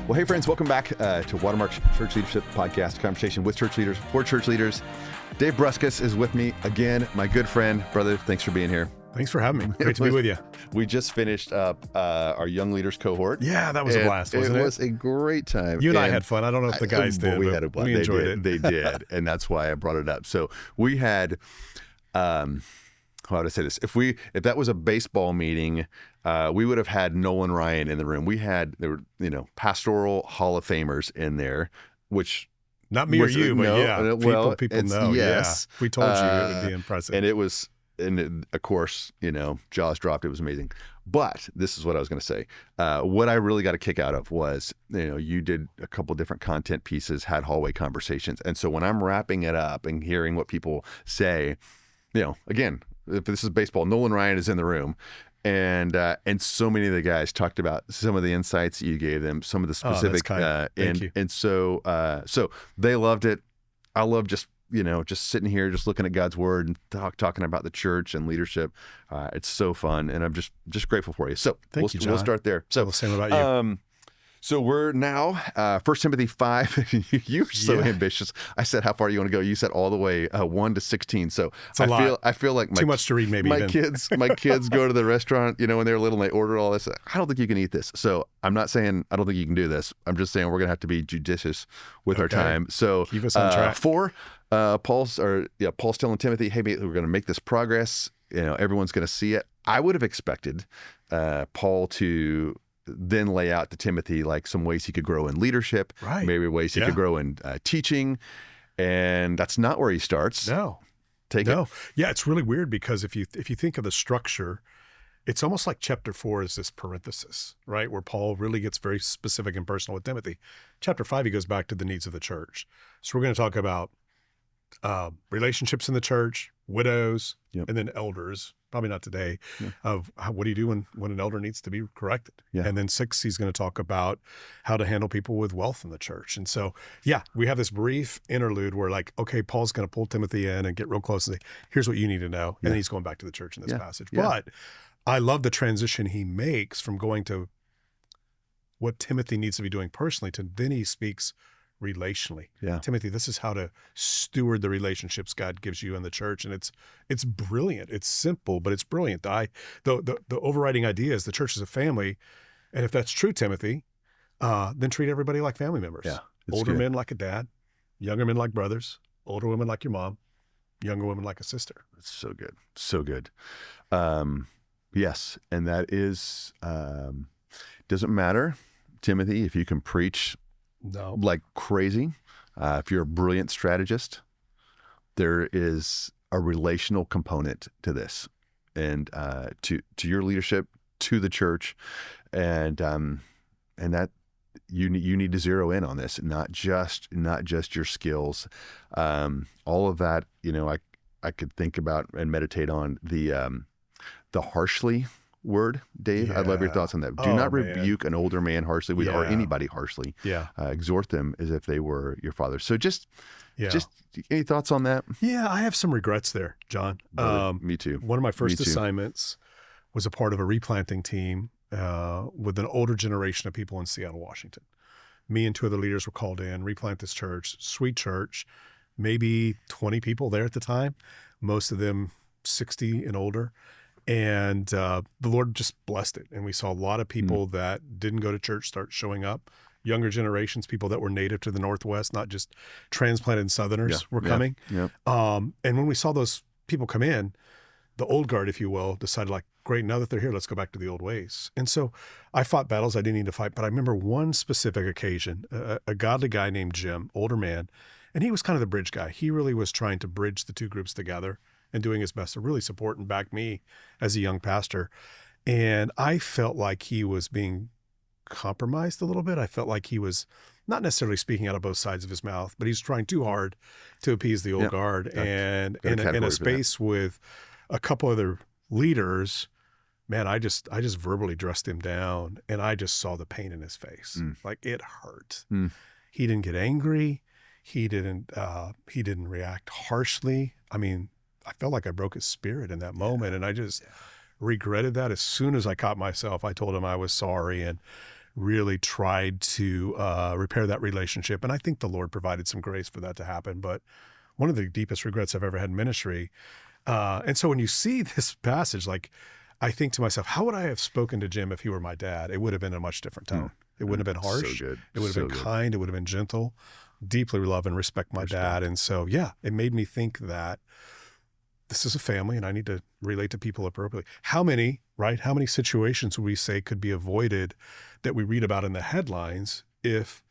Well, hey, friends, welcome back to Watermark's Church Leadership Podcast, conversation with church leaders, for church leaders. Dave Bruskas is with me again, my good friend. Brother, thanks for being here. Thanks for having me. Great to be with you. We just finished up our Young Leaders Cohort. Yeah, that was a blast, wasn't it? It was a great time. You and I had fun. I don't know if the guys did, we but had a blast. we enjoyed it. They did, and that's why I brought it up. So we had, how would I say this? If that was a baseball meeting, we would have had Nolan Ryan in the room. There were pastoral Hall of Famers in there, which not me or you, but people know. Yes, if we told you, it would be impressive. And of course, jaws dropped. It was amazing. But this is what I was going to say. What I really got a kick out of was, you did a couple different content pieces, had hallway conversations, and so when I'm wrapping it up and hearing what people say, again, if this is baseball, Nolan Ryan is in the room. And so many of the guys talked about some of the insights that you gave them, some of the specific, Thank you. And so they loved it. I love just sitting here, just looking at God's word and talking about the church and leadership. It's so fun, and I'm just grateful for you. So Thank you, John. We'll start there. So same about you. So we're now 1 Timothy 5. You're so ambitious. I said, how far do you want to go? You said all the way 1 to 16. So I feel like too much to read. Maybe my kids go to the restaurant, when they're little and they order all this. I don't think you can eat this. So I'm not saying I don't think you can do this. I'm just saying we're gonna have to be judicious with our time. So keep us on track. 4. Paul's telling Timothy, hey, we're gonna make this progress. Everyone's gonna see it. I would have expected Paul to then lay out to Timothy like some ways he could grow in leadership, right? Maybe ways he could grow in teaching, and that's not where he starts. No. Yeah, it's really weird because if you think of the structure, it's almost like chapter 4 is this parenthesis, right, where Paul really gets very specific and personal with Timothy. Chapter 5, he goes back to the needs of the church. So we're going to talk about relationships in the church, widows, and then elders. Probably not today, of what do you do when an elder needs to be corrected? Yeah. And then 6, he's going to talk about how to handle people with wealth in the church. And so, we have this brief interlude where Paul's going to pull Timothy in and get real close and say, here's what you need to know. And then he's going back to the church in this passage. Yeah. But I love the transition he makes from going to what Timothy needs to be doing personally to then he speaks relationally. Yeah. Timothy, this is how to steward the relationships God gives you in the church. And it's brilliant. It's simple, but it's brilliant. The overriding idea is the church is a family. And if that's true, Timothy, then treat everybody like family members. Yeah, older men like a dad, younger men like brothers, older women like your mom, younger women like a sister. It's so good. So good. Yes. And that is, doesn't matter, Timothy, if you can preach like crazy. If you're a brilliant strategist, there is a relational component to this, and to your leadership, to the church, and that you need to zero in on this, not just your skills. All of that, I could think about and meditate on the harshly word, Dave. I'd love your thoughts on that. Do not rebuke an older man harshly, or anybody harshly. Exhort them as if they were your father. So just any thoughts on that? Yeah, I have some regrets there, John. Me too. One of my first assignments was a part of a replanting team with an older generation of people in Seattle, Washington. Me and 2 other leaders were called in, replant this church, sweet church, maybe 20 people there at the time, most of them 60 and older. And the Lord just blessed it. And we saw a lot of people that didn't go to church start showing up. Younger generations, people that were native to the Northwest, not just transplanted Southerners were coming. Yeah. And when we saw those people come in, the old guard, if you will, decided great, now that they're here, let's go back to the old ways. And so I fought battles I didn't need to fight. But I remember one specific occasion, a godly guy named Jim, older man, and he was kind of the bridge guy. He really was trying to bridge the 2 groups together and doing his best to really support and back me as a young pastor. And I felt like he was being compromised a little bit. I felt like he was not necessarily speaking out of both sides of his mouth, but he's trying too hard to appease the old guard. And in a space with a couple other leaders, man, I just verbally dressed him down, and I just saw the pain in his face. It hurt. He didn't get angry. He didn't react harshly. I mean, I felt like I broke his spirit in that moment, and I just regretted that. As soon as I caught myself, I told him I was sorry and really tried to repair that relationship. And I think the Lord provided some grace for that to happen. But one of the deepest regrets I've ever had in ministry. And so when you see this passage, like, I think to myself, how would I have spoken to Jim if he were my dad? It would have been a much different tone. It wouldn't have been harsh. So good. It would have been kind. It would have been gentle. Deeply love and respect my dad. And so, yeah, it made me think that this is a family and I need to relate to people appropriately. How many situations would we say could be avoided that we read about in the headlines if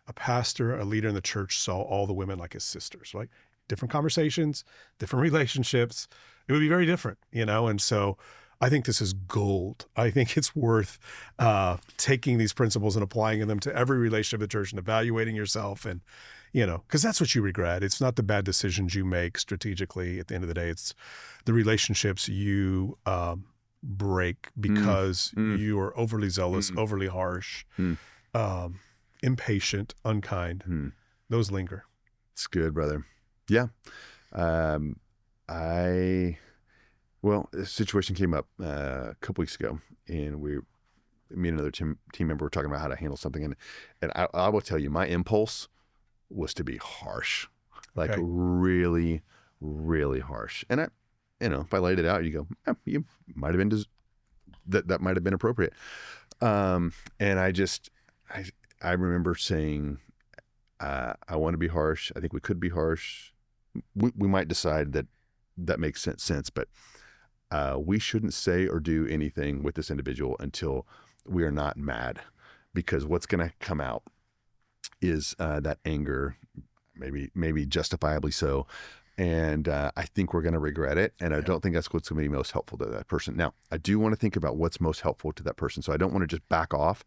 a pastor, a leader in the church saw all the women like his sisters, right? Different conversations, different relationships. It would be very different, And so I think this is gold. I think it's worth taking these principles and applying them to every relationship in the church and evaluating yourself and, because that's what you regret. It's not the bad decisions you make strategically. At the end of the day, it's the relationships you break because you are overly zealous, overly harsh, impatient, unkind. Those linger. It's good, brother. Yeah. Well, a situation came up a couple weeks ago, and me and another team member were talking about how to handle something. And I will tell you, my impulse was to be harsh, like really, really harsh. And if I laid it out, you go, you might have been, that might have been appropriate. And I remember saying, I want to be harsh. I think we could be harsh. We might decide that makes sense, but we shouldn't say or do anything with this individual until we are not mad, because what's going to come out is that anger, maybe justifiably so. And I think we're going to regret it. And I don't think that's what's going to be most helpful to that person. Now, I do want to think about what's most helpful to that person. So I don't want to just back off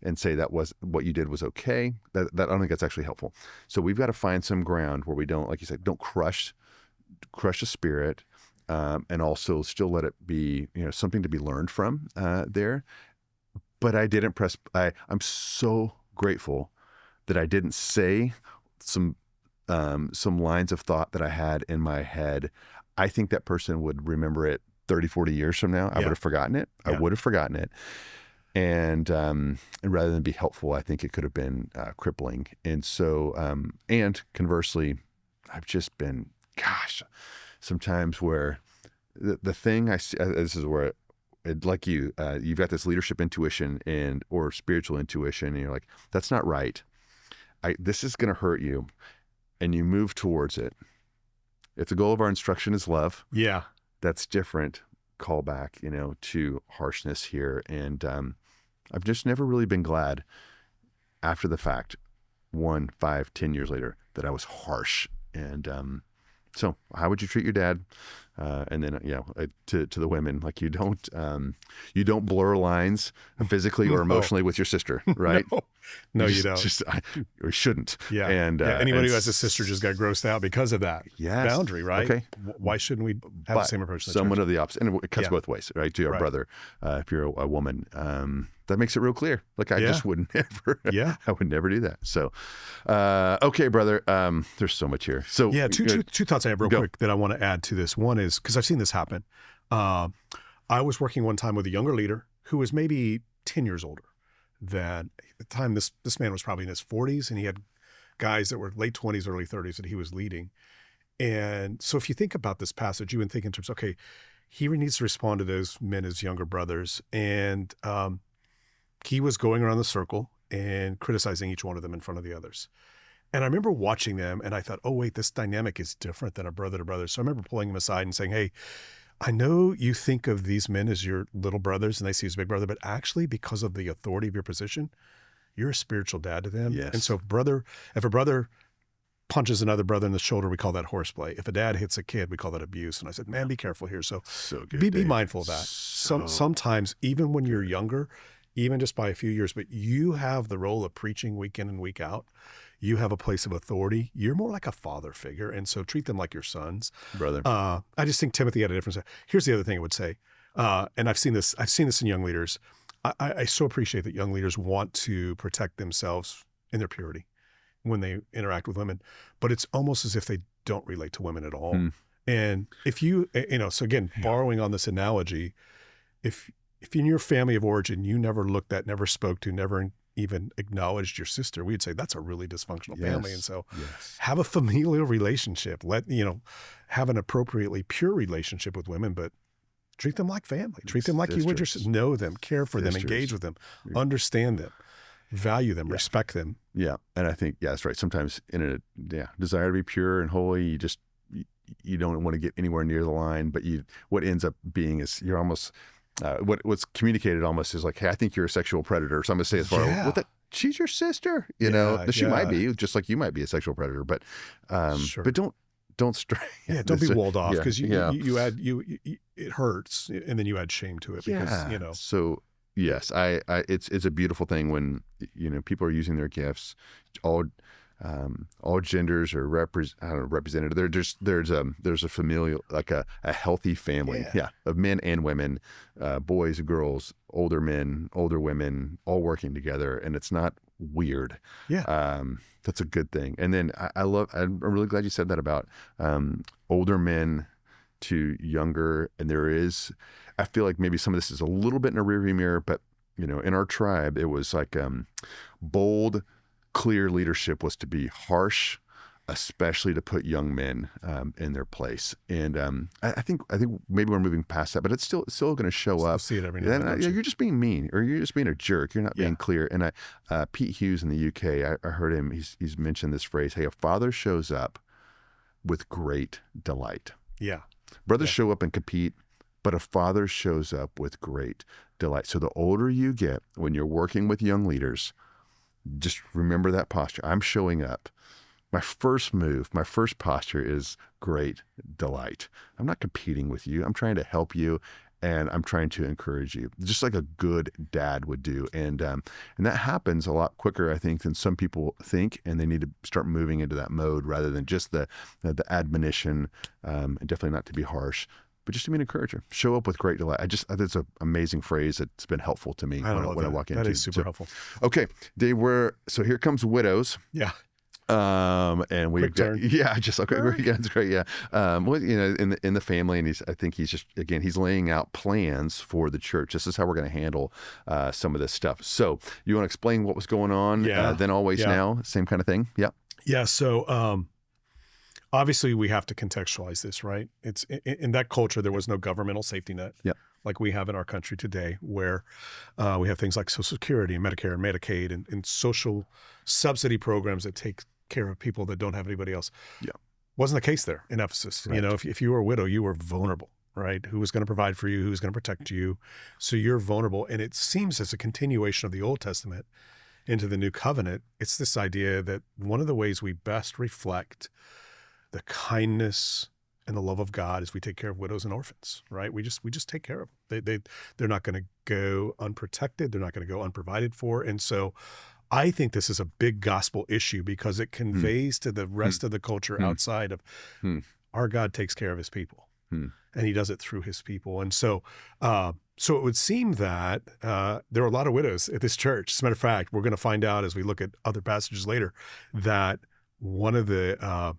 and say that was what you did was okay. That I don't think that's actually helpful. So we've got to find some ground where we don't, like you said, don't crush the spirit, and also still let it be, something to be learned from there. But I didn't press. I'm so grateful that I didn't say some lines of thought that I had in my head. I think that person would remember it 30, 40 years from now. I would have forgotten it. I would have forgotten it. And rather than be helpful, I think it could have been crippling. And so, and conversely, I've just been, sometimes where the thing I see, this is where like you've got this leadership intuition or spiritual intuition, and you're like, that's not right. This is going to hurt you. And you move towards it. If the goal of our instruction is love, that's different. Call back, to harshness here. And I've just never really been glad after the fact, 1, 5, 10 years later, that I was harsh. And so how would you treat your dad? And then, to the women, like you don't blur lines physically or emotionally with your sister, right? No, you don't. Or shouldn't. Yeah. And anybody who has a sister just got grossed out because of that boundary, right? Okay. Why shouldn't we have the same approach? Somewhat of the opposite. And it cuts both ways, right? To your brother, if you're a woman, that makes it real clear. Like I just would never, I would never do that. So, okay, brother, there's so much here. So two thoughts I have real quick that I want to add to this. One is, because I've seen this happen. I was working one time with a younger leader who was maybe 10 years older than at the time. This man was probably in his 40s, and he had guys that were late 20s, early 30s that he was leading. And so if you think about this passage, you would think in terms, okay, he needs to respond to those men as younger brothers. And he was going around the circle and criticizing each one of them in front of the others. And I remember watching them, and I thought, oh, wait, this dynamic is different than a brother to brother. So I remember pulling him aside and saying, hey, I know you think of these men as your little brothers and they see you as big brother, but actually because of the authority of your position, you're a spiritual dad to them. Yes. And so if a brother punches another brother in the shoulder, we call that horseplay. If a dad hits a kid, we call that abuse. And I said, man, be careful here. So good, be mindful of that. Sometimes, even when you're younger, even just by a few years, but you have the role of preaching week in and week out. You have a place of authority. You're more like a father figure. And so treat them like your sons. Brother. I just think Timothy had a difference. Here's the other thing I would say. And I've seen this in young leaders. I so appreciate that young leaders want to protect themselves in their purity when they interact with women, but it's almost as if they don't relate to women at all. And if you so again, borrowing on this analogy, if in your family of origin, you never looked at, never spoke to, never even acknowledged your sister, we'd say that's a really dysfunctional family. And so Yes. have a familial relationship, have an appropriately pure relationship with women, but treat them like family, treat them like you would yourself, know them, care for them, engage with them, understand them, value them, respect them. Yeah. And I think, that's right. Sometimes in a desire to be pure and holy, you don't want to get anywhere near the line, but what ends up being is you're almost, what's communicated almost is like, hey, I think you're a sexual predator. So I'm going to say as far as, she's your sister, she might be, just like you might be a sexual predator, but don't stray. Yeah, don't be walled off because you add it hurts, and then you add shame to it because So yes, it's a beautiful thing when people are using their gifts. All genders are represented. There's a familial, like a healthy family, of men and women, boys, girls, older men, older women, all working together, and it's not weird. That's a good thing. And then I'm really glad you said that about older men to younger. And I feel like maybe some of this is a little bit in a rearview mirror, but in our tribe, it was like bold, clear leadership was to be harsh, especially to put young men in their place. And I think maybe we're moving past that, but it's still going to show up. See it every now and then. You're just being mean, or you're just being a jerk. You're not being clear. And Pete Hughes in the UK, I heard him. He's mentioned this phrase: "Hey, a father shows up with great delight." Yeah, brothers show up and compete, but a father shows up with great delight. So the older you get, when you're working with young leaders, just remember that posture. I'm showing up. My first posture is great delight. I'm not competing with you. I'm trying to help you, and I'm trying to encourage you, just like a good dad would do. And that happens a lot quicker, I think, than some people think, and they need to start moving into that mode rather than just the admonition, and definitely not to be harsh, but just to be an encourager. Show up with great delight. That's an amazing phrase that's been helpful to me when I walk into. That is super helpful. Okay, Dave, so here comes widows. Yeah. And we've got, that's great. Yeah. In the family, and I think he's laying out plans for the church. This is how we're going to handle some of this stuff. So you want to explain what was going on? Then always now, same kind of thing. Yeah. Yeah. So, obviously we have to contextualize this, right? It's in that culture, there was no governmental safety net. Yeah. Like we have in our country today, where we have things like Social Security and Medicare and Medicaid and social subsidy programs that take care of people that don't have anybody else. Yeah. Wasn't the case there in Ephesus. Right. If you were a widow, you were vulnerable, right? Who was going to provide for you? Who was going to protect you? So you're vulnerable. And it seems as a continuation of the Old Testament into the New Covenant, it's this idea that one of the ways we best reflect the kindness and the love of God is we take care of widows and orphans, right? We just take care of them. They're not going to go unprotected. They're not going to go unprovided for. And so I think this is a big gospel issue because it conveys to the rest of the culture outside of our God takes care of his people, and he does it through his people. And so so it would seem that there are a lot of widows at this church. As a matter of fact, we're going to find out as we look at other passages later that one of the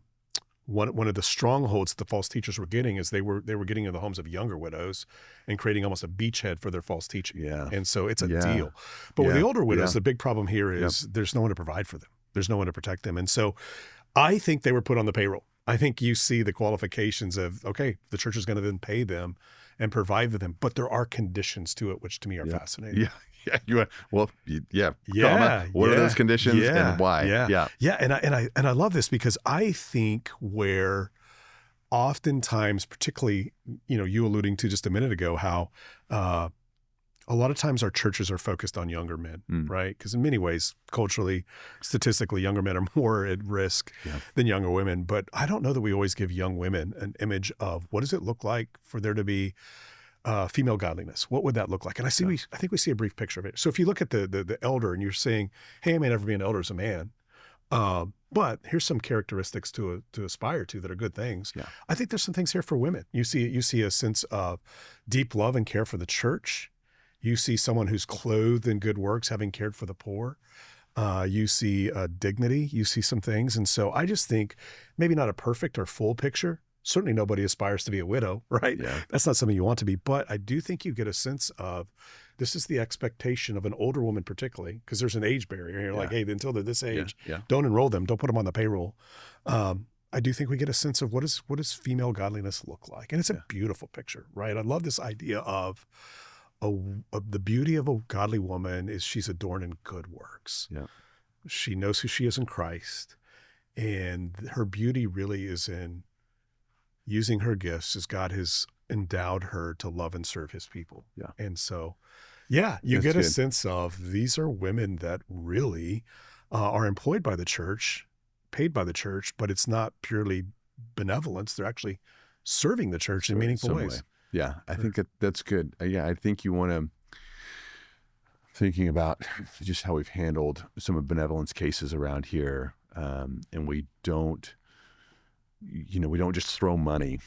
strongholds the false teachers were getting is they were getting in the homes of younger widows and creating almost a beachhead for their false teaching. Yeah. And so it's a deal. But with the older widows, the big problem here is there's no one to provide for them. There's no one to protect them. And so I think they were put on the payroll. I think you see the qualifications of, okay, the church is going to then pay them and provide for them. But there are conditions to it, which to me are fascinating. Yeah. What are those conditions and why? Yeah. And I love this because I think where oftentimes, particularly, you alluding to just a minute ago, how a lot of times our churches are focused on younger men, right? Because in many ways, culturally, statistically, younger men are more at risk than younger women. But I don't know that we always give young women an image of what does it look like for there to be female godliness. What would that look like? And I think we see a brief picture of it. So if you look at the elder and you're saying, hey, I may never be an elder as a man, but here's some characteristics to aspire to that are good things. Yeah. I think there's some things here for women. You see a sense of deep love and care for the church. You see someone who's clothed in good works, having cared for the poor. You see dignity. You see some things. And so I just think maybe not a perfect or full picture, Certainly nobody aspires to be a widow, right? Yeah. That's not something you want to be. But I do think you get a sense of this is the expectation of an older woman particularly, because there's an age barrier. You're like, hey, until they're this age, don't enroll them. Don't put them on the payroll. I do think we get a sense of what does female godliness look like? And it's a beautiful picture, right? I love this idea of the beauty of a godly woman is she's adorned in good works. Yeah. She knows who she is in Christ. And her beauty really is in using her gifts as God has endowed her to love and serve his people. Yeah. And so, you That's get a good. sense of these are women that really are employed by the church, paid by the church, but it's not purely benevolence. They're actually serving the church in meaningful ways. Way. Yeah, I think that's good. Yeah, I think you want to, thinking about just how we've handled some of Benevolence cases around here, and we don't just throw money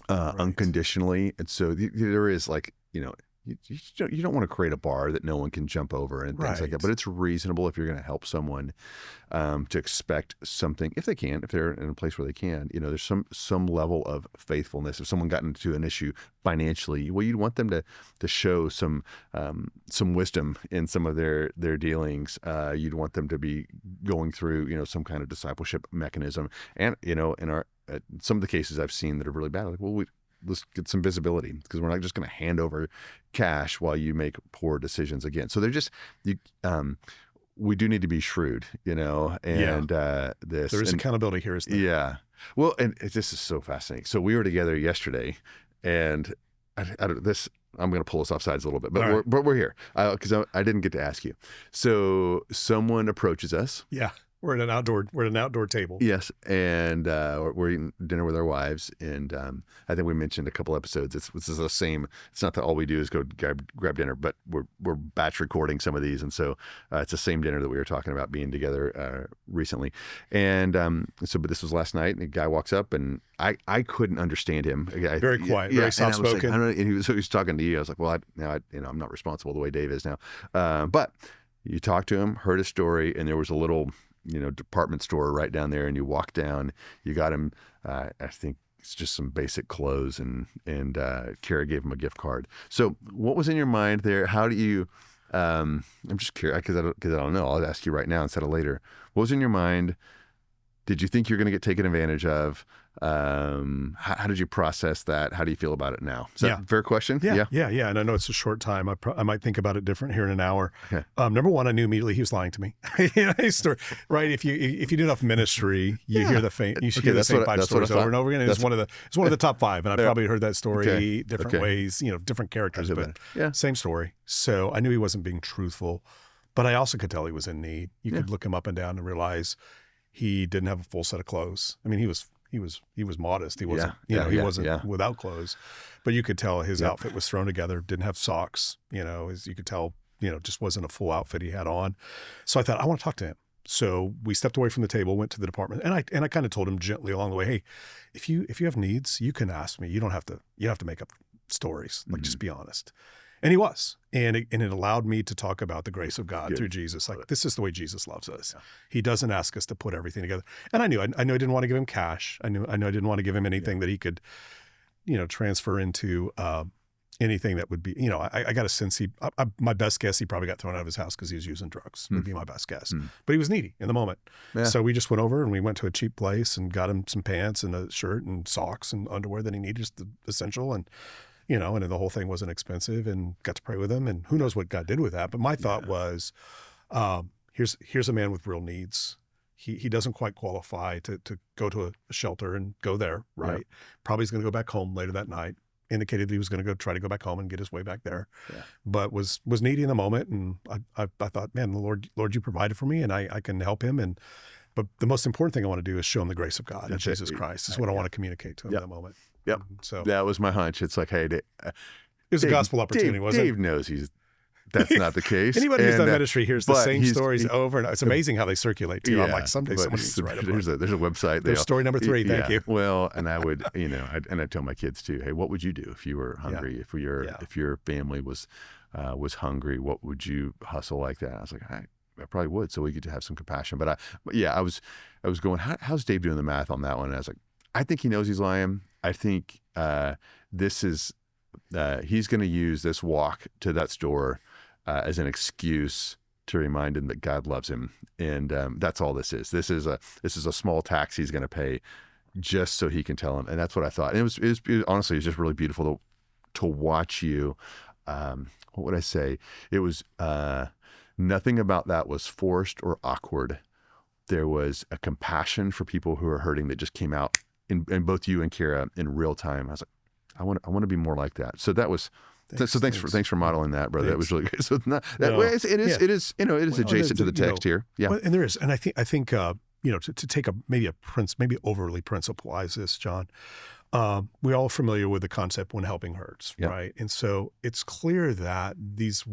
unconditionally. And so there is like, you don't want to create a bar that no one can jump over and things like that. But it's reasonable if you're going to help someone to expect something if they're in a place where they can. There's some level of faithfulness. If someone got into an issue financially, well, you'd want them to show some wisdom in some of their dealings. You'd want them to be going through some kind of discipleship mechanism. And in our some of the cases I've seen that are really bad, like, well, let's get some visibility because we're not just going to hand over cash while you make poor decisions again. So they're just, we do need to be shrewd, and there is accountability here, isn't there? Yeah. Well, and this is so fascinating. So we were together yesterday, and I'm going to pull us off sides a little bit, but we're here because I didn't get to ask you. So someone approaches us. Yeah. We're at an outdoor table. Yes, and we're eating dinner with our wives, and I think we mentioned a couple episodes. This is the same. It's not that all we do is go grab dinner, but we're batch recording some of these, and so it's the same dinner that we were talking about being together recently. And but this was last night, and a guy walks up, and I couldn't understand him. Very quiet, very soft spoken. And he was talking to you. I was like, well, I'm not responsible the way Dave is now, but you talked to him, heard his story, and there was a little department store right down there, and you walk down, you got him, I think it's just some basic clothes, and Kara gave him a gift card. So what was in your mind there? How do you, I'm just curious, because I don't know, I'll ask you right now instead of later. What was in your mind? Did you think you're going to get taken advantage of? How did you process that? How do you feel about it now? Is that a fair question? Yeah. And I know it's a short time. I might think about it different here in an hour. Okay. Number one, I knew immediately he was lying to me. Right? If you do enough ministry, you hear the hear the same five stories over and over again. And it's one of the top five, and I probably heard that story different ways, different characters, but same story. So I knew he wasn't being truthful, but I also could tell he was in need. You could look him up and down and realize he didn't have a full set of clothes. I mean, he was modest. He wasn't, he wasn't without clothes, but you could tell his outfit was thrown together, didn't have socks, as you could tell, just wasn't a full outfit he had on. So I thought, I want to talk to him. So we stepped away from the table, went to the department, and I kind of told him gently along the way, hey, if you have needs, you can ask me. You don't have to make up stories. Like, just be honest. And he was. And it allowed me to talk about the grace of God through Jesus. Like, this is the way Jesus loves us. Yeah. He doesn't ask us to put everything together. And I knew I didn't want to give him cash. I know I didn't want to give him anything that he could, transfer into anything that would be, I got a sense my best guess, he probably got thrown out of his house because he was using drugs, would be my best guess. But he was needy in the moment. Yeah. So we just went over and we went to a cheap place and got him some pants and a shirt and socks and underwear that he needed, just the essential. And and then the whole thing wasn't expensive, and got to pray with him, and who knows what God did with that. But my thought was, here's a man with real needs. He doesn't quite qualify to go to a shelter and go there, right? Yep. Probably he's going to go back home later that night. Indicated he was going to try to go back home and get his way back there, but was needy in the moment. And I thought, man, the Lord, you provided for me, and I can help him. But the most important thing I want to do is show him the grace of God in Jesus Christ. Is what I want to communicate to him in that moment. Yep. So that was my hunch. It's like, hey, it was a gospel opportunity, wasn't it? Dave knows that's not the case. Anybody who's done ministry hears the same stories over and over. It's amazing how they circulate too. I'm like, someday someone needs to write a book. There's a website. There's story number 3. Thank you. Well, and I would, I tell my kids too, hey, what would you do if you were hungry? If your family was hungry, what would you hustle like that? I was like, I probably would, so we could have some compassion. But I was going, how's Dave doing the math on that one? And I was like, I think he knows he's lying. I think this is he's going to use this walk to that store as an excuse to remind him that God loves him, and that's all this is. This is a small tax he's going to pay just so he can tell him, and that's what I thought. And it was honestly, it was just really beautiful to watch you. What would I say? It was nothing about that was forced or awkward. There was a compassion for people who are hurting that just came out in both you and Kara in real time. I was like, I want to be more like that. So that was. Thanks for modeling that, brother. That was really good. So it is adjacent to the text here. Yeah, well, and there is, and I think to take maybe overly principalize this, John. We're all familiar with the concept when helping hurts, right? And so it's clear that these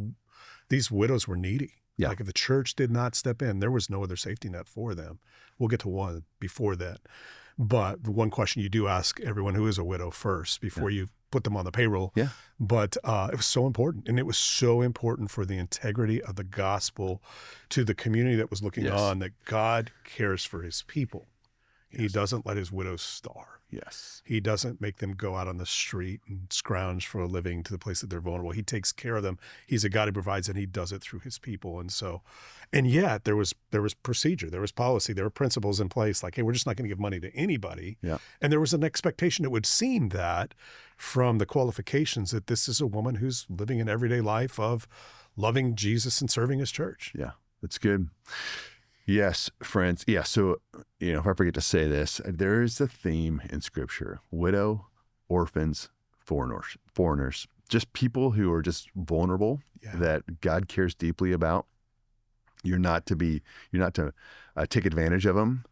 widows were needy. Yeah. Like if the church did not step in, there was no other safety net for them. We'll get to one before that. But the one question you do ask everyone who is a widow first before you put them on the payroll. Yeah. But it was so important. And it was so important for the integrity of the gospel to the community that was looking on, that God cares for his people. He doesn't let his widows starve. Yes. He doesn't make them go out on the street and scrounge for a living to the place that they're vulnerable. He takes care of them. He's a God who provides, and he does it through his people. And yet there was procedure, there was policy, there were principles in place like, hey, we're just not going to give money to anybody. Yeah. And there was an expectation, it would seem, that from the qualifications that this is a woman who's living an everyday life of loving Jesus and serving his church. Yeah, that's good. Yes, friends. Yeah. So, if I forget to say this, there is a theme in Scripture: widow, orphans, foreigners, just people who are just vulnerable that God cares deeply about. You're not to take advantage of them.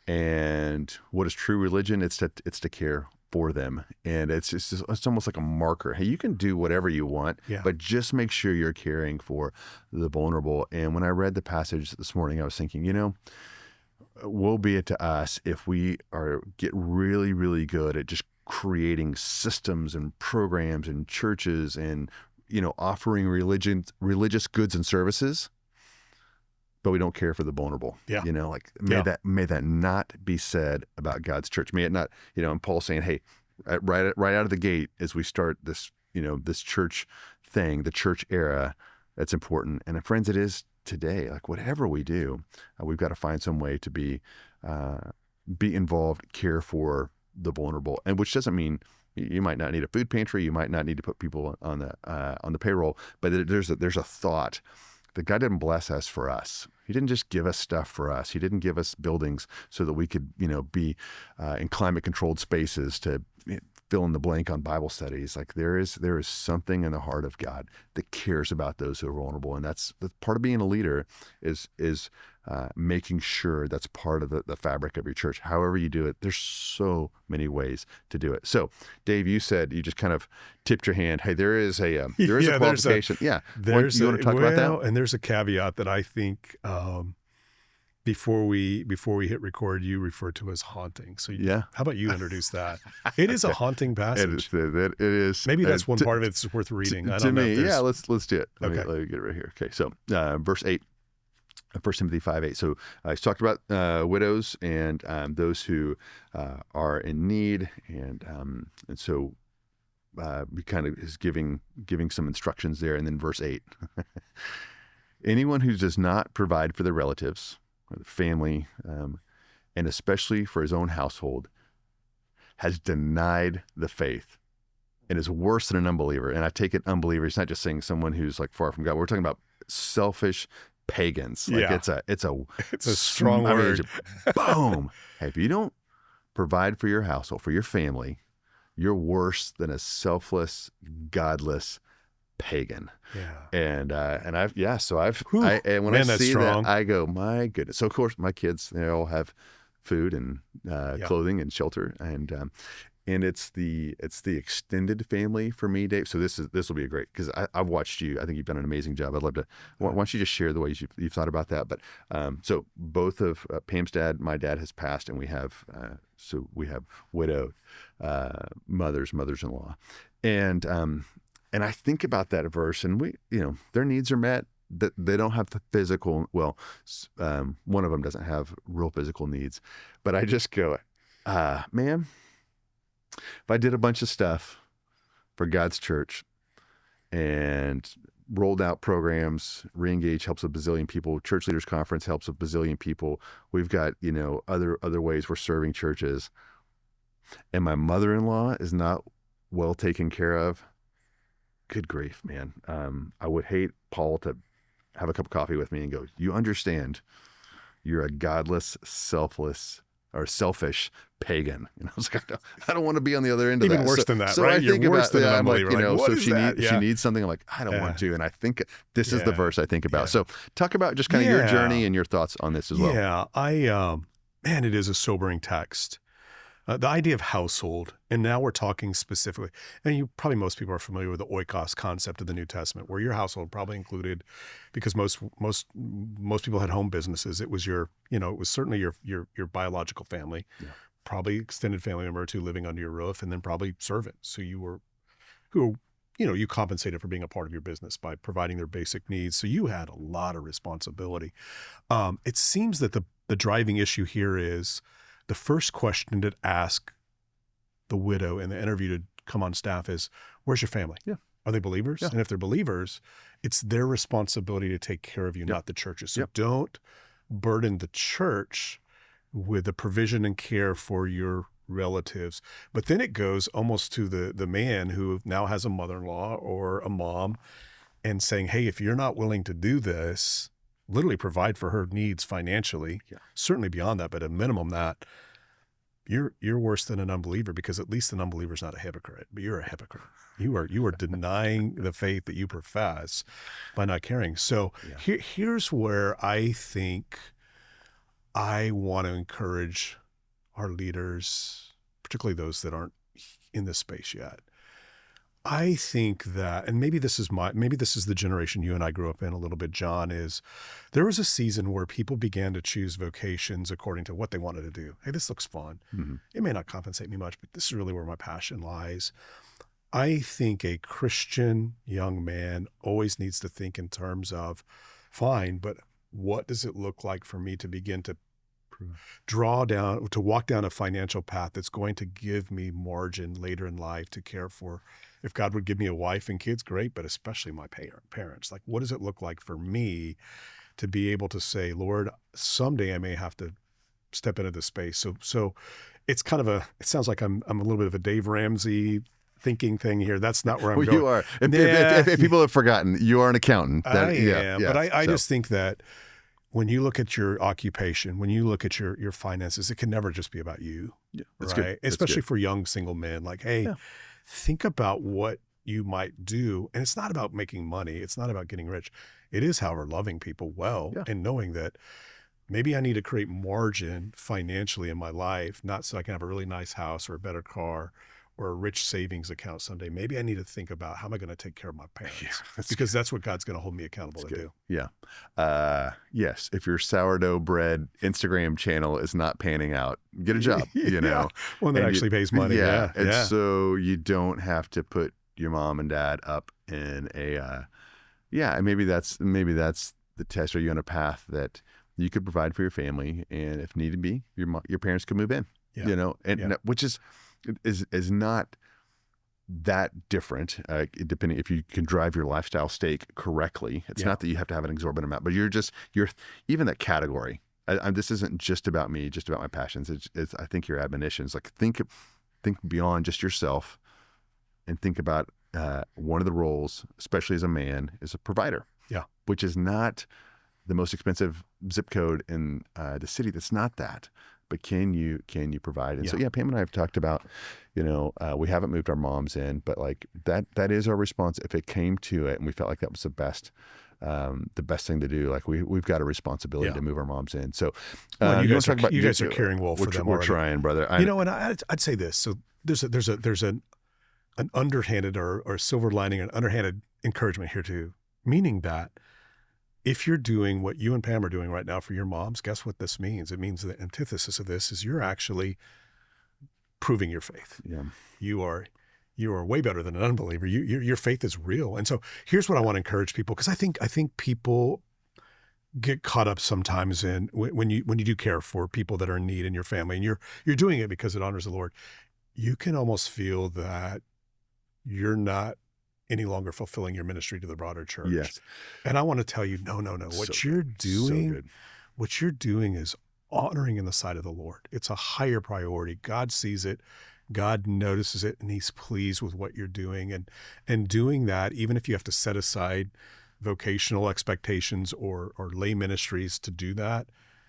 And what is true religion? It's to care for them. And it's almost like a marker. Hey, you can do whatever you want, but just make sure you're caring for the vulnerable. And when I read the passage this morning, I was thinking, woe be it to us if we get really, really good at just creating systems and programs and churches and, offering religious goods and services, but we don't care for the vulnerable. Yeah. May that not be said about God's church. May it not, and Paul's saying, hey, right out of the gate, as we start this, this church thing, the church era, that's important. And friends, it is today. Like whatever we do, we've got to find some way to be involved, care for the vulnerable. And which doesn't mean you might not need a food pantry. You might not need to put people on the payroll, but there's a thought that God didn't bless us for us. He didn't just give us stuff for us. He didn't give us buildings so that we could, be in climate-controlled spaces to fill in the blank on Bible studies. Like there is something in the heart of God that cares about those who are vulnerable, and that's the part of being a leader is making sure that's part of the fabric of your church. However you do it, there's so many ways to do it. So, Dave, you said you just kind of tipped your hand. Hey, there is a qualification. You want to talk about that? And there's a caveat that I think before we hit record, you referred to as haunting. So how about you introduce that? It is a haunting passage. It is. Maybe that's one part of it that's worth reading. I don't know. Let's do it. Let me get it right here. Okay, so verse 8. 1 Timothy 5:8. So he's talked about widows and those who are in need, and so he kind of is giving some instructions there. And then verse 8, anyone who does not provide for their relatives or the family, and especially for his own household, has denied the faith and is worse than an unbeliever. And I take it unbeliever. It's not just saying someone who's like far from God. We're talking about selfish pagans. Like it's a strong word. Boom. Hey, if you don't provide for your household, for your family, you're worse than a selfless, godless pagan. And I see that, I go, my goodness. So of course my kids, they all have food and clothing and shelter, and it's the extended family for me, Dave. So this will be a great, because I've watched you. I think you've done an amazing job. I'd love to. Why don't you just share the ways you've thought about that? But so both of Pam's dad, my dad has passed, and we have widowed mothers-in-law, and I think about that verse, and we, their needs are met. That they don't have the physical. Well, one of them doesn't have real physical needs, but I just go, man. If I did a bunch of stuff for God's church and rolled out programs, Reengage helps a bazillion people, Church Leaders Conference helps a bazillion people. We've got, other ways we're serving churches. And my mother-in-law is not well taken care of. Good grief, man. I would hate Paul to have a cup of coffee with me and go, you understand, you're a godless, selfish pagan. I was like, I don't want to be on the other end of that. Even worse than that, so right? I think You're worse than an I'm like, unbeliever. so if she needs something, I'm like, I don't want to. And I think this is the verse I think about. Yeah. So talk about just kind of your journey and your thoughts on this as well. Yeah, man, it is a sobering text. The idea of household, and now we're talking specifically, and most people are familiar with the oikos concept of the New Testament, where your household probably included, because most people had home businesses. It was it was certainly your biological family, probably extended family member or two living under your roof, and then probably servants who you compensated for being a part of your business by providing their basic needs. So you had a lot of responsibility. It seems that the driving issue here is the first question to ask the widow in the interview to come on staff is, where's your family? Yeah. Are they believers? Yeah. And if they're believers, it's their responsibility to take care of you, not the church's. So don't burden the church with the provision and care for your relatives. But then it goes almost to the man who now has a mother-in-law or a mom and saying, hey, if you're not willing to do this, literally provide for her needs financially, certainly beyond that, but at minimum that, you're worse than an unbeliever, because at least an unbeliever is not a hypocrite, but you're a hypocrite. You are denying the faith that you profess by not caring. So here's where I think I want to encourage our leaders, particularly those that aren't in this space yet. I think that, and maybe this is the generation you and I grew up in a little bit, John, is there was a season where people began to choose vocations according to what they wanted to do. Hey, this looks fun. Mm-hmm. It may not compensate me much, but this is really where my passion lies. I think a Christian young man always needs to think in terms of, fine, but what does it look like for me to begin to walk down a financial path that's going to give me margin later in life to care for. If God would give me a wife and kids, great, but especially my parents. Like, what does it look like for me to be able to say, Lord, someday I may have to step into this space. So it's kind of it sounds like I'm a little bit of a Dave Ramsey thinking thing here. That's not where I'm going. You are. If people have forgotten, you are an accountant. I am. But I just think that when you look at your occupation, when you look at your finances, it can never just be about you, that's right? good. Especially for young single men. Like, hey, think about what you might do. And it's not about making money. It's not about getting rich. It is, however, loving people well and knowing that maybe I need to create margin financially in my life, not so I can have a really nice house or a better car or a rich savings account someday. Maybe I need to think about, how am I going to take care of my parents? Because that's what God's going to hold me accountable to do. Yeah. Yes. If your sourdough bread Instagram channel is not panning out, get a job, One that actually pays money. And so you don't have to put your mom and dad up in and maybe that's the test. Are you on a path that you could provide for your family? And if need be, your parents could move in, which is not that different, depending if you can drive your lifestyle stake correctly. It's not that you have to have an exorbitant amount, but you're even that category. This isn't just about me, just about my passions. It's I think your admonitions, like think beyond just yourself, and think about one of the roles, especially as a man, is a provider. Yeah, which is not the most expensive zip code in the city. That's not that. But can you provide? And so Pam and I have talked about, we haven't moved our moms in, but like that is our response. If it came to it and we felt like that was the best thing to do, like we've got a responsibility to move our moms in. So you guys are caring well for them. We're trying, brother. And I'd say this. So there's an underhanded or a silver lining, an underhanded encouragement here too, meaning that if you're doing what you and Pam are doing right now for your moms, guess what this means? It means the antithesis of this is you're actually proving your faith. Yeah. You are way better than an unbeliever. Your faith is real. And so here's what I want to encourage people, because I think people get caught up sometimes in when you do care for people that are in need in your family, and you're doing it because it honors the Lord. you can almost feel that you're not any longer fulfilling your ministry to the broader church. Yes. And I want to tell you, no. What you're doing, what you're doing is honoring in the sight of the Lord. It's a higher priority. God sees it. God notices it, and he's pleased with what you're doing. And doing that, even if you have to set aside vocational expectations or lay ministries to do that,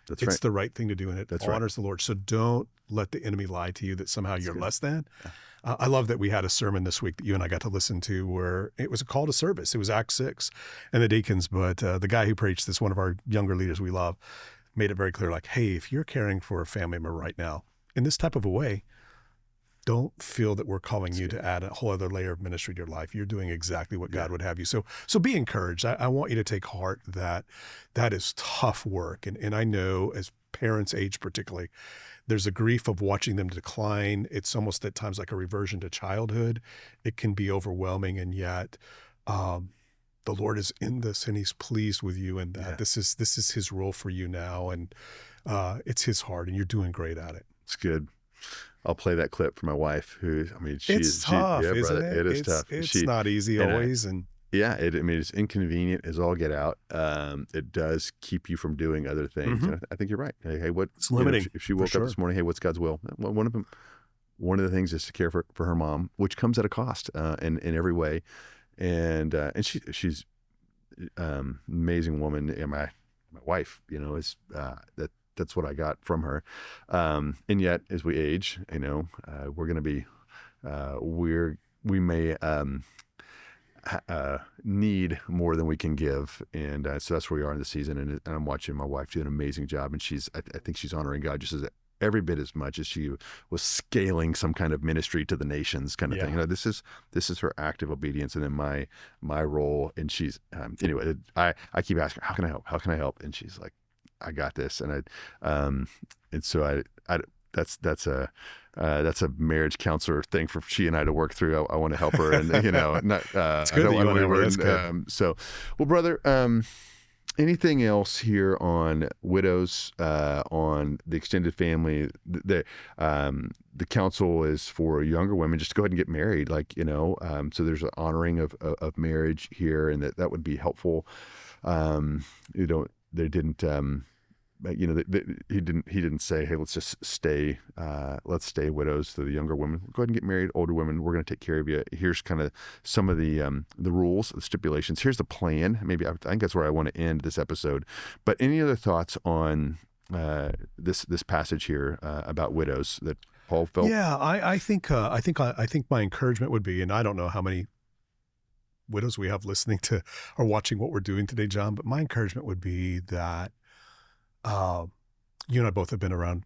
it's the right thing to do, and it honors the Lord. So don't let the enemy lie to you that somehow you're less than. Yeah. I love that we had a sermon this week that you and I got to listen to where it was a call to service. It was Acts 6 and the deacons, but the guy who preached this, one of our younger leaders we love, made it very clear, like, hey, if you're caring for a family member right now in this type of a way, don't feel that we're calling you to add a whole other layer of ministry to your life. You're doing exactly what God would have you. So be encouraged. I want you to take heart that is tough work. And I know as parents age particularly, there's a grief of watching them decline. It's almost at times like a reversion to childhood. It can be overwhelming. And yet the Lord is in this, and he's pleased with you. And that this is his role for you now. And it's his heart, and you're doing great at it. It's good. I'll play that clip for my wife, who, I mean, it's tough, isn't it? It is tough. It's not easy always. It's inconvenient as all get out. It does keep you from doing other things. And I think you're right. Hey, what's limiting? If she woke up this morning, hey, what's God's will? Well, one of the things is to care for her mom, which comes at a cost in every way. And she's amazing woman. And my wife, is that's what I got from her. And yet, as we age, we're going to be, we may need more than we can give. And so that's where we are in the season. And I'm watching my wife do an amazing job. And I think she's honoring God just every bit as much as she was scaling some kind of ministry to the nations kind of thing. This is her active obedience. And then my role, and she's, anyway, I keep asking her, how can I help? How can I help? And she's like, I got this. And that's a marriage counselor thing for she and I to work through. I want to help her, and not. It's good that you want to work. It's good. Well, brother, anything else here on widows, on the extended family? The counsel is for younger women just to go ahead and get married, so there's an honoring of marriage here, and that would be helpful. They didn't, he didn't say, hey, let's just stay widows to the younger women. Go ahead and get married. Older women, we're going to take care of you. Here's kind of some of the rules, the stipulations. Here's the plan. Maybe I think that's where I want to end this episode. But any other thoughts on this passage here about widows that Paul felt? Yeah, I think my encouragement would be, and I don't know how many widows we have listening to or watching what we're doing today, John, but my encouragement would be that you and I both have been around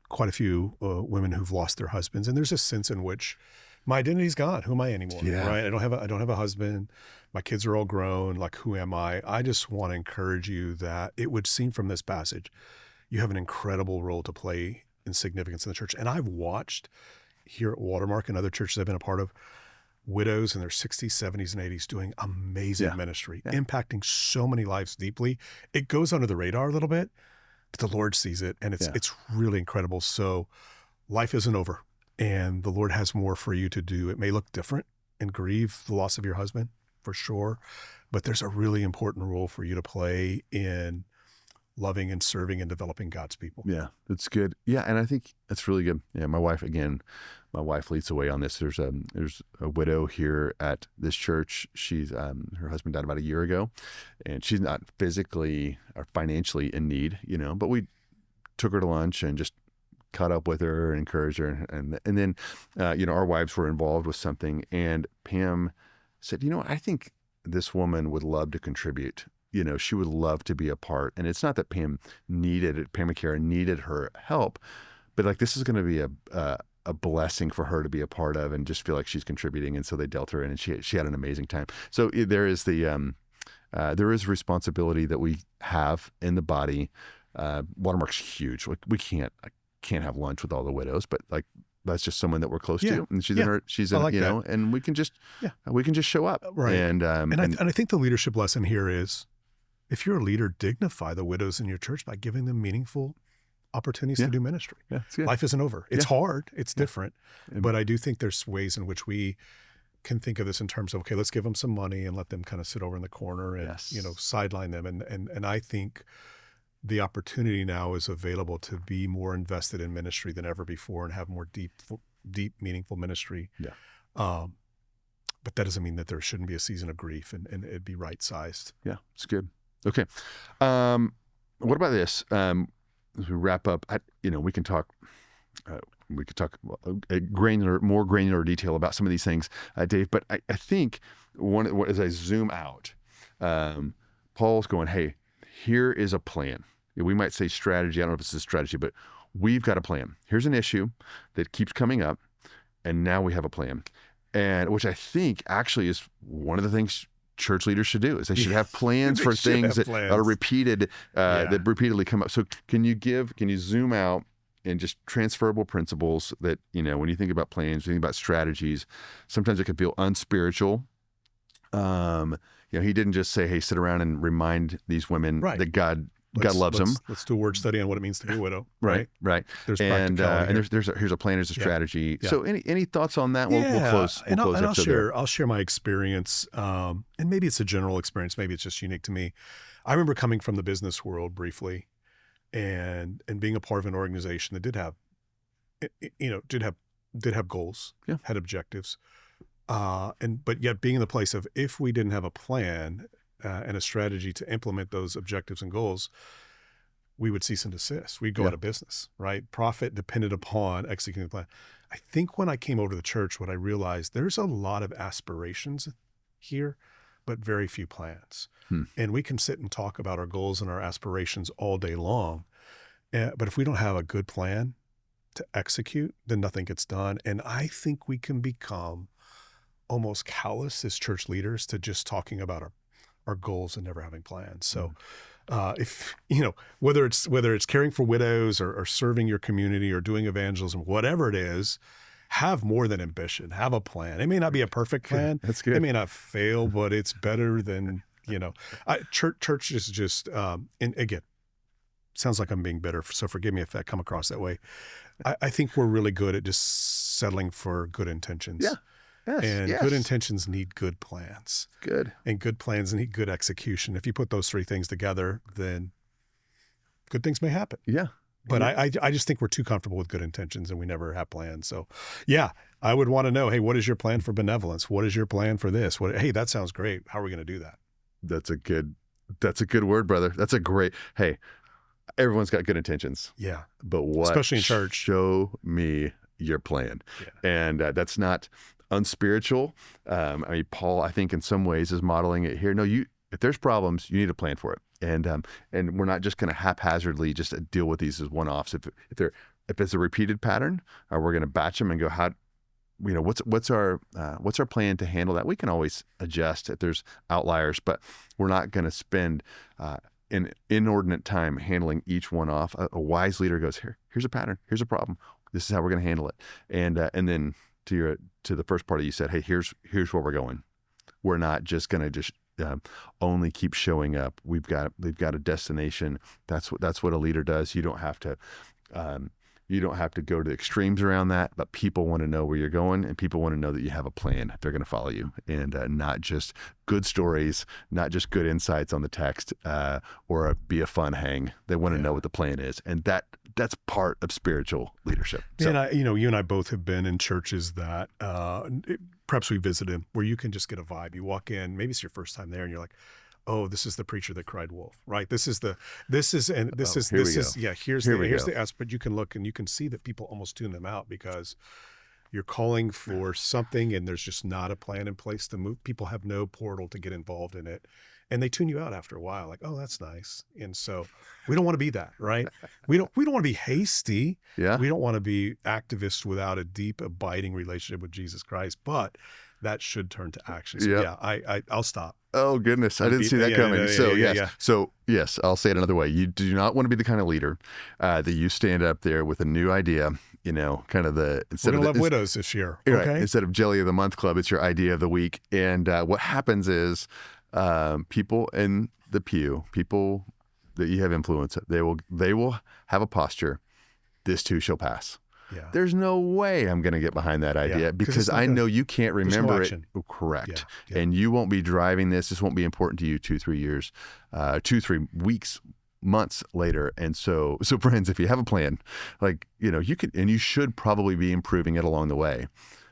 quite a few women who've lost their husbands, and there's a sense in which my identity's gone. Who am I anymore? Yeah. Right? I don't have a husband. My kids are all grown. Like, who am I? I just want to encourage you that it would seem from this passage, you have an incredible role to play in significance in the church. And I've watched here at Watermark and other churches I've been a part of, widows in their 60s, 70s, and 80s doing amazing ministry, impacting so many lives deeply. It goes under the radar a little bit, but the Lord sees it, and it's really incredible. So life isn't over, and the Lord has more for you to do. It may look different and grieve the loss of your husband, for sure, but there's a really important role for you to play in loving and serving and developing God's people. Yeah, that's good. Yeah, and I think that's really good. Yeah, my wife leads the way on this. There's a widow here at this church. She's her husband died about a year ago, and she's not physically or financially in need, but we took her to lunch and just caught up with her and encouraged her, and then our wives were involved with something, and Pam said, I think this woman would love to contribute. She would love to be a part. And it's not that Pam and Kara needed her help, but this is going to be a blessing for her to be a part of and just feel like she's contributing. And so they dealt her in, and she had an amazing time. So there is there is responsibility that we have in the body. Watermark's huge. I can't have lunch with all the widows, but that's just someone that we're close to, and she's in, and we can just show up. Right. And I think the leadership lesson here is, if you're a leader, dignify the widows in your church by giving them meaningful opportunities to do ministry. Yeah, that's good. Life isn't over. It's hard. It's different. Yeah. But I do think there's ways in which we can think of this in terms of, okay, let's give them some money and let them kind of sit over in the corner and, sideline them. And I think the opportunity now is available to be more invested in ministry than ever before and have more deep, meaningful ministry. Yeah. But that doesn't mean that there shouldn't be a season of grief and it'd be right-sized. Yeah, it's good. Okay. What about this? As we wrap up, we can talk. We could talk more granular detail about some of these things, Dave. But I think as I zoom out, Paul's going, "Hey, here is a plan." We might say strategy. I don't know if it's a strategy, but we've got a plan. Here's an issue that keeps coming up, and now we have a plan. And which I think actually is one of the things church leaders should do, is they should have plans for things that are repeated, that repeatedly come up. So can you zoom out and just transferable principles that, when you think about plans, you think about strategies, sometimes it can feel unspiritual. He didn't just say, "Hey, sit around and remind these women that God loves them." Let's do a word study on what it means to be a widow. Right. There's practicality. And here's a plan, here's a strategy. Yeah. So any thoughts on that? We'll close. I'll share my experience, and maybe it's a general experience, maybe it's just unique to me. I remember coming from the business world briefly, and being a part of an organization that did have goals, had objectives, but yet being in the place of, if we didn't have a plan and a strategy to implement those objectives and goals, we would cease and desist. We'd go out of business, right? Profit depended upon executing the plan. I think when I came over to the church, what I realized, there's a lot of aspirations here, but very few plans. And we can sit and talk about our goals and our aspirations all day long. But if we don't have a good plan to execute, then nothing gets done. And I think we can become almost callous as church leaders to just talking about our goals and never having plans. So if, whether it's caring for widows or serving your community or doing evangelism, whatever it is, have more than ambition, have a plan. It may not be a perfect plan. That's good. It may not fail, but it's better than, church is just, and again, sounds like I'm being bitter, so forgive me if that come across that way. I think we're really good at just settling for good intentions. Yeah. Yes, and good intentions need good plans. Good. And good plans need good execution. If you put those three things together, then good things may happen. Yeah. But I just think we're too comfortable with good intentions and we never have plans. So I would want to know, hey, what is your plan for benevolence? What is your plan for this? Hey, that sounds great. How are we going to do that? That's a good word, brother. That's a great, hey, everyone's got good intentions. Yeah. But especially in church, show me your plan. Yeah. And that's not unspiritual. Paul, I think in some ways is modeling it here. No, if there's problems, you need a plan for it. And we're not just going to haphazardly just deal with these as one-offs. If it's a repeated pattern, we're going to batch them and go, what's our plan to handle that? We can always adjust if there's outliers, but we're not going to spend an inordinate time handling each one off. A wise leader goes, here's a pattern, here's a problem. This is how we're going to handle it. And then to the first part of you said, hey, here's where we're going. We're not just going to just only keep showing up. We've got a destination. That's what a leader does. You don't have to go to the extremes around that, but people want to know where you're going, and people want to know that you have a plan if they're going to follow you, and not just good stories, not just good insights on the text, or be a fun hang. They want to know what the plan is, and that's part of spiritual leadership. So, and you and I both have been in churches that perhaps we visited where you can just get a vibe. You walk in, maybe it's your first time there, and you're like, oh, this is the preacher that cried wolf, right? Here's the aspect. But you can look and you can see that people almost tune them out because you're calling for something and there's just not a plan in place to move. People have no portal to get involved in it. And they tune you out after a while, like, oh, that's nice. And so we don't want to be that, right? We don't want to be hasty. Yeah. We don't want to be activists without a deep, abiding relationship with Jesus Christ. But that should turn to action. So I'll stop. Oh goodness, I didn't see that coming. So yes, I'll say it another way. You do not want to be the kind of leader that you stand up there with a new idea. Kind of the we're gonna love widows this year. Okay, right, instead of Jelly of the Month Club, it's your idea of the week. And what happens is people in the pew, people that you have influence, they will have a posture. This too shall pass. Yeah. There's no way I'm going to get behind that idea because I know you can't remember it. Correct. Yeah. And you won't be driving this. This won't be important to you 2-3 years, 2-3 weeks, months later. And so friends, if you have a plan, like, you could, and you should probably be improving it along the way,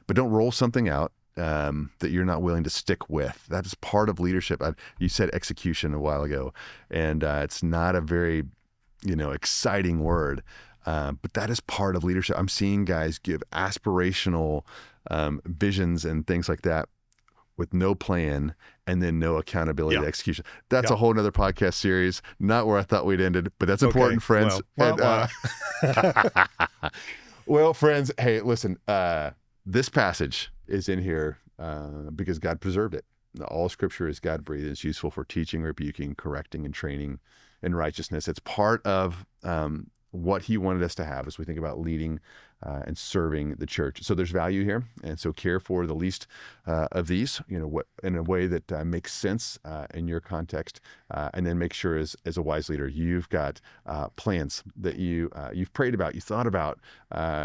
but don't roll something out that you're not willing to stick with. That is part of leadership. You said execution a while ago, and it's not a very, exciting word. But that is part of leadership. I'm seeing guys give aspirational visions and things like that with no plan and then no accountability to execution. That's a whole nother podcast series, not where I thought we'd ended, but that's important, friends. Well, friends, hey, listen, this passage is in here because God preserved it. All scripture is God-breathed. It's useful for teaching, rebuking, correcting, and training in righteousness. It's part of what he wanted us to have as we think about leading and serving the church. So there's value here. And so care for the least of these, in a way that makes sense in your context. And then make sure as a wise leader, you've got plans that you've prayed about, you thought about,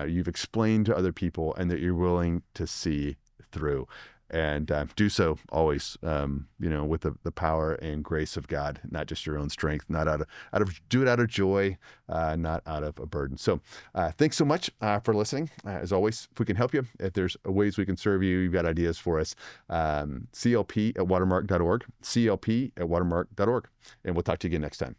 you've explained to other people, and that you're willing to see through. And do so always, with the power and grace of God, not just your own strength, not do it out of joy, not out of a burden. So thanks so much for listening. As always, if we can help you, if there's ways we can serve you, you've got ideas for us, clp@watermark.org, clp@watermark.org. And we'll talk to you again next time.